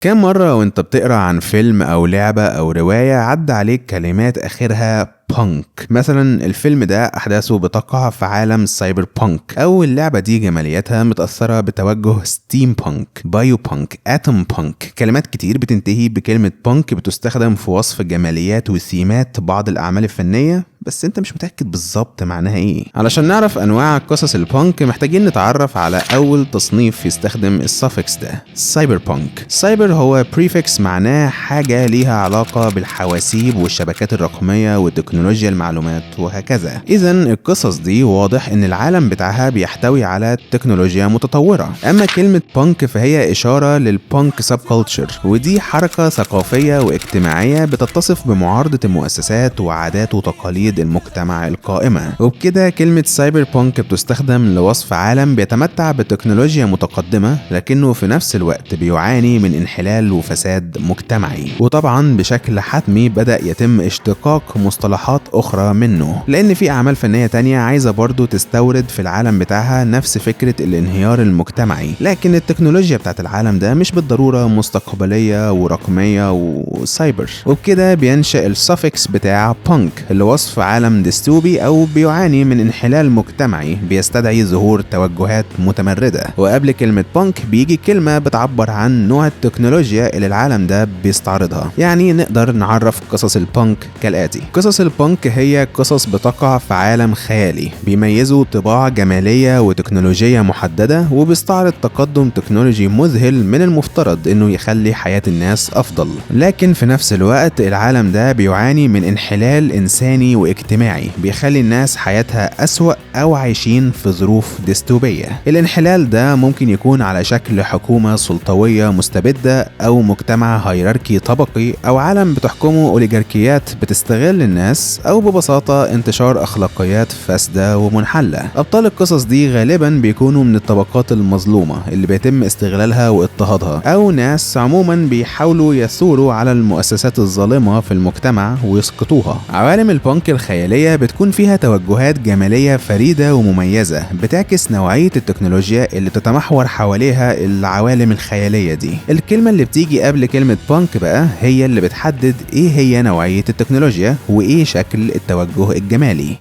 كم مرة وانت بتقرأ عن فيلم أو لعبة أو رواية عدى عليك كلمات آخرها بانك؟ مثلا الفيلم ده أحداثه بتقع في عالم السايبر بانك، أو اللعبة دي جمالياتها متأثرة بتوجه ستيم بانك، بايو بانك، اتوم بانك. كلمات كتير بتنتهي بكلمة بانك بتستخدم في وصف جماليات وثيمات بعض الأعمال الفنية، بس انت مش متأكد بالظبط معناها ايه. علشان نعرف انواع قصص البانك محتاجين نتعرف على اول تصنيف يستخدم السافكس ده، سايبر بانك. سايبر هو بريفكس معناه حاجة ليها علاقة بالحواسيب والشبكات الرقمية وتكنولوجيا المعلومات وهكذا. اذا القصص دي واضح ان العالم بتاعها بيحتوي على تكنولوجيا متطورة. اما كلمة بانك فهي اشارة للبانك سب كلتشر، ودي حركة ثقافية واجتماعية بتتصف بمعارضة المؤسسات وعادات وتقاليد المجتمع القائمة. وبكده كلمة سايبر بانك بتستخدم لوصف عالم بيتمتع بتكنولوجيا متقدمة لكنه في نفس الوقت بيعاني من انحلال وفساد مجتمعي. وطبعا بشكل حتمي بدأ يتم اشتقاق مصطلحات أخرى منه، لأن في أعمال فنية تانية عايزة برضو تستورد في العالم بتاعها نفس فكرة الانهيار المجتمعي، لكن التكنولوجيا بتاعت العالم ده مش بالضرورة مستقبلية ورقمية وسايبر. وبكده بينشأ السافكس بتاع بانك لوصف عالم ديستوبي أو بيعاني من انحلال مجتمعي بيستدعي ظهور توجهات متمردة. وقبل كلمة بانك بيجي كلمة بتعبر عن نوع التكنولوجيا اللي العالم ده بيستعرضها. يعني نقدر نعرف قصص البانك كالآتي: قصص البانك هي قصص بتقع في عالم خيالي بيميزه طباع جمالية وتكنولوجية محددة، وبيستعرض تقدم تكنولوجي مذهل من المفترض انه يخلي حياة الناس افضل، لكن في نفس الوقت العالم ده بيعاني من انحلال انساني واجتماعي بيخلي الناس حياتها أسوأ أو عايشين في ظروف ديستوبية. الانحلال ده ممكن يكون على شكل حكومة سلطوية مستبدة أو مجتمع هيراركي طبقي أو عالم بتحكمه أوليجاركيات بتستغل الناس، أو ببساطة انتشار أخلاقيات فاسدة ومنحلة. أبطال القصص دي غالبا بيكونوا من الطبقات المظلومة اللي بيتم استغلالها واضطهادها، أو ناس عموما بيحاولوا يثوروا على المؤسسات الظالمة في المجتمع ويسقطوها. عوالم البانك الخيالية بتكون فيها توجهات جمالية فريدة ومميزة بتعكس نوعية التكنولوجيا اللي تتمحور حواليها العوالم الخيالية دي. الكلمة اللي بتيجي قبل كلمة بانك بقى هي اللي بتحدد ايه هي نوعية التكنولوجيا وايه شكل التوجه الجمالي.